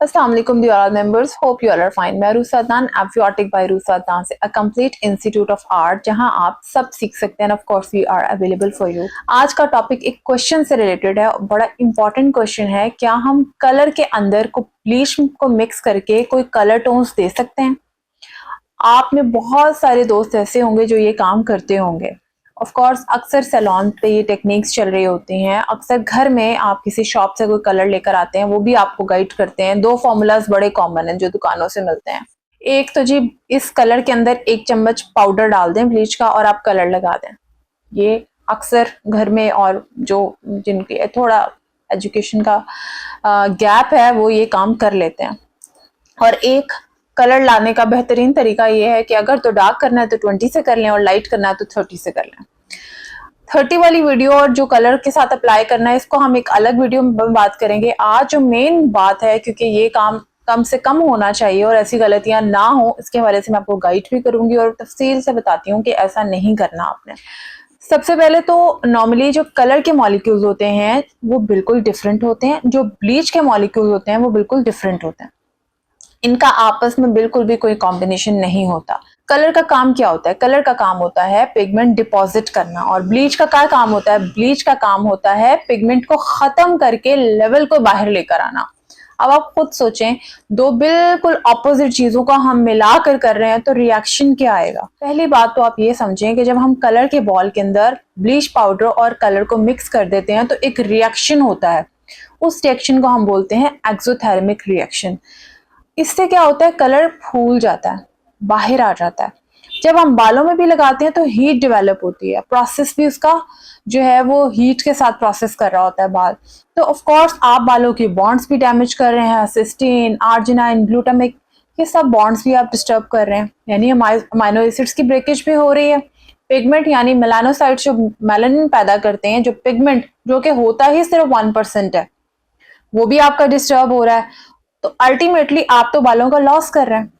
अस्सलाम वालेकुम dear members, hope you all are fine. मैं रूसा अदनान, एम्फियोटिक बाय रूसा अदनान से, a complete institute of art जहां आप सब सीख सकते हैं। Of course we are available for you. आज का टॉपिक एक क्वेश्चन से रिलेटेड है, बड़ा इंपॉर्टेंट क्वेश्चन है। क्या हम कलर के अंदर को ब्लीच को मिक्स करके कोई कलर टोन्स दे सकते हैं? आप में बहुत सारे दोस्त ऐसे होंगे जो ये काम करते होंगे। ऑफ कोर्स अक्सर सैलून पे ये टेक्निक्स चल रही होती हैं। अक्सर घर में आप किसी शॉप से कोई कलर लेकर आते हैं, वो भी आपको गाइड करते हैं। दो फॉर्मूलाज बड़े कॉमन हैं जो दुकानों से मिलते हैं। एक तो जी, इस कलर के अंदर 1 चम्मच पाउडर डाल दें ब्लीच का और आप कलर लगा दें। ये अक्सर घर में, और जो जिनके थोड़ा एजुकेशन का गैप है वो ये काम कर लेते हैं। और एक कलर लाने का बेहतरीन तरीका ये है कि अगर तो डार्क करना है तो 20 से कर लें और लाइट करना है तो 30 से कर लें। 30 वाली वीडियो और जो कलर के साथ अप्लाई करना है इसको हम एक अलग वीडियो में बात करेंगे। आज जो मेन बात है, क्योंकि ये काम कम से कम होना चाहिए और ऐसी गलतियां ना हो, इसके हवाले से मैं आपको गाइड भी करूंगी और तफसील से बताती हूँ कि ऐसा नहीं करना आपने। सबसे पहले तो नॉर्मली जो कलर के मॉलिक्यूल्स होते हैं वो बिल्कुल डिफरेंट होते हैं, जो ब्लीच के मॉलिक्यूल्स होते हैं वो बिल्कुल डिफरेंट होते हैं। इनका आपस में बिल्कुल भी कोई कॉम्बिनेशन नहीं होता। कलर का काम क्या होता है? कलर का काम होता है पिगमेंट डिपॉजिट करना, और ब्लीच का क्या काम होता है? ब्लीच का काम होता है पिगमेंट को खत्म करके लेवल को बाहर लेकर आना। अब आप खुद सोचें, दो बिल्कुल ऑपोजिट चीजों का हम मिलाकर कर रहे हैं तो रिएक्शन क्या आएगा? पहली बात तो आप ये समझें कि जब हम कलर के बॉल के अंदर ब्लीच पाउडर और कलर को मिक्स कर देते हैं तो एक रिएक्शन होता है। उस रिएक्शन को हम बोलते हैं एक्सोथर्मिक रिएक्शन। इससे क्या होता है? कलर फूल जाता है, बाहर आ जाता है। जब हम बालों में भी लगाते हैं तो हीट डेवलप होती है, प्रोसेस भी उसका जो है वो हीट के साथ प्रोसेस कर रहा होता है बाल। तो ऑफ कोर्स आप बालों की बॉन्ड्स भी डैमेज कर रहे हैं। सिस्टीन, आर्जिनाइन, ग्लूटामिक, ये सब बॉन्ड्स भी आप डिस्टर्ब कर रहे हैं, यानी अमाइनो एसिड्स की ब्रेकेज भी हो रही है। पिगमेंट यानी मेलानोसाइट्स जो मेलानिन पैदा करते हैं, जो पिगमेंट जो कि होता ही सिर्फ 1% है, वो भी आपका डिस्टर्ब हो रहा है। तो अल्टीमेटली आप तो बालों का लॉस कर रहे हैं।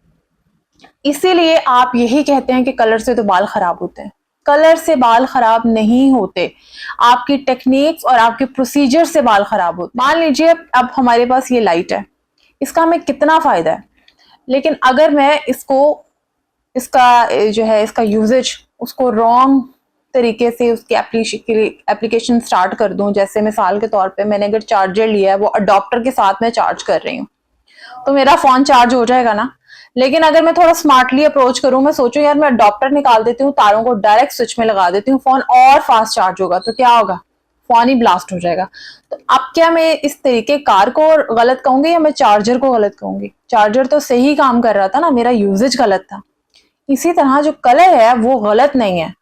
इसीलिए आप यही कहते हैं कि कलर से तो बाल खराब होते हैं। कलर से बाल खराब नहीं होते, आपकी टेक्निक्स और आपके प्रोसीजर से बाल खराब होते। मान लीजिए अब हमारे पास ये लाइट है, इसका हमें कितना फायदा है, लेकिन अगर मैं इसका जो है इसका यूजेज उसको रॉन्ग तरीके से उसकी एप्लीकेशन स्टार्ट कर दूं। जैसे मिसाल के तौर पे मैंने अगर चार्जर लिया है, वो अडॉप्टर के साथ मैं चार्ज कर रही हूँ, तो मेरा फोन चार्ज हो जाएगा ना। लेकिन अगर मैं थोड़ा स्मार्टली अप्रोच करूं, मैं सोचूं यार मैं अडॉप्टर निकाल देती हूँ, तारों को डायरेक्ट स्विच में लगा देती हूँ, फोन और फास्ट चार्ज होगा, तो क्या होगा? फोन ही ब्लास्ट हो जाएगा। तो अब क्या मैं इस तरीके कार को गलत कहूंगी या मैं चार्जर को गलत कहूंगी? चार्जर तो सही काम कर रहा था ना, मेरा यूजेज गलत था। इसी तरह जो कलर है वो गलत नहीं है।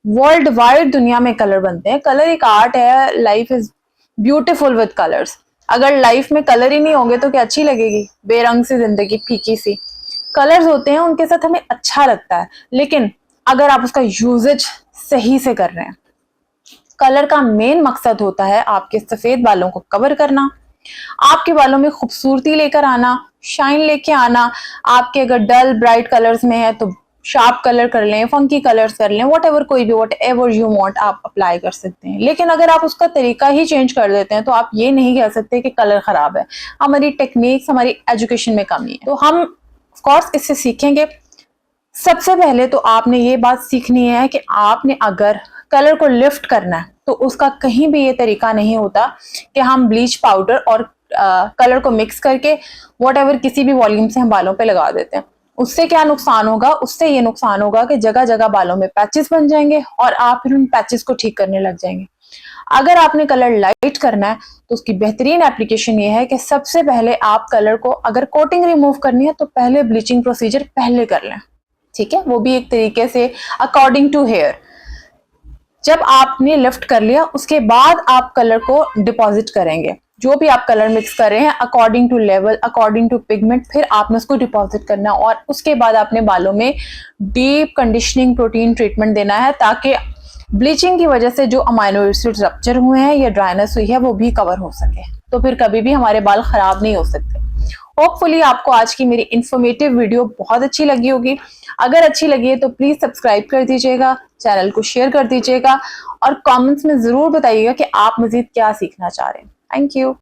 वर्ल्ड वाइड दुनिया में कलर बनते हैं। कलर एक आर्ट है। Life is beautiful with colours. अगर लाइफ में कलर ही नहीं होंगे तो क्या अच्छी लगेगी? बेरंग सी जिंदगी, फीकी सी। कलर्स होते हैं, उनके साथ हमें अच्छा लगता है, लेकिन अगर आप उसका यूजेज सही से कर रहे हैं। कलर का मेन मकसद होता है आपके सफेद बालों को कवर करना, आपके बालों में खूबसूरती लेकर आना, शाइन लेके आना। आपके अगर डल ब्राइट कलर्स में है तो शार्प कलर कर लें, फंकी कलर्स कर लें, कोई भी वट एवर यू वांट आप अप्लाई कर सकते हैं। लेकिन अगर आप उसका तरीका ही चेंज कर देते हैं तो आप ये नहीं कह सकते कि कलर खराब है। हमारी टेक्निक्स, हमारी एजुकेशन में कमी है। तो हम ऑफ कोर्स इससे सीखेंगे। सबसे पहले तो आपने ये बात सीखनी है कि आपने अगर कलर को लिफ्ट करना है तो उसका कहीं भी ये तरीका नहीं होता कि हम ब्लीच पाउडर और कलर को मिक्स करके वॉट किसी भी वॉल्यूम से हम बालों पे लगा देते हैं। उससे क्या नुकसान होगा? उससे ये नुकसान होगा कि जगह जगह बालों में पैचेस बन जाएंगे और आप फिर उन पैचेस को ठीक करने लग जाएंगे। अगर आपने कलर लाइट करना है तो उसकी बेहतरीन एप्लीकेशन ये है कि सबसे पहले आप कलर को, अगर कोटिंग रिमूव करनी है तो पहले ब्लीचिंग प्रोसीजर पहले कर लें, ठीक है? वो भी एक तरीके से अकॉर्डिंग टू हेयर। जब आपने लिफ्ट कर लिया उसके बाद आप कलर को डिपॉजिट करेंगे। जो भी आप कलर मिक्स कर रहे हैं according to level, according to pigment, फिर आपने उसको डिपॉजिट करना और उसके बाद आपने बालों में डीप कंडीशनिंग प्रोटीन ट्रीटमेंट देना है, ताकि ब्लीचिंग की वजह से जो अमाइनो एसिड्स रप्चर हुए हैं या ड्राइनेस हुई है वो भी कवर हो सके। तो फिर कभी भी हमारे बाल खराब नहीं हो सकते। होपफुली आपको आज की मेरी इंफॉर्मेटिव वीडियो बहुत अच्छी लगी होगी। अगर अच्छी लगी है तो प्लीज सब्सक्राइब कर दीजिएगा, चैनल को शेयर कर दीजिएगा और कमेंट्स में जरूर बताइएगा कि आप मजीद क्या सीखना चाह रहे हैं। Thank you.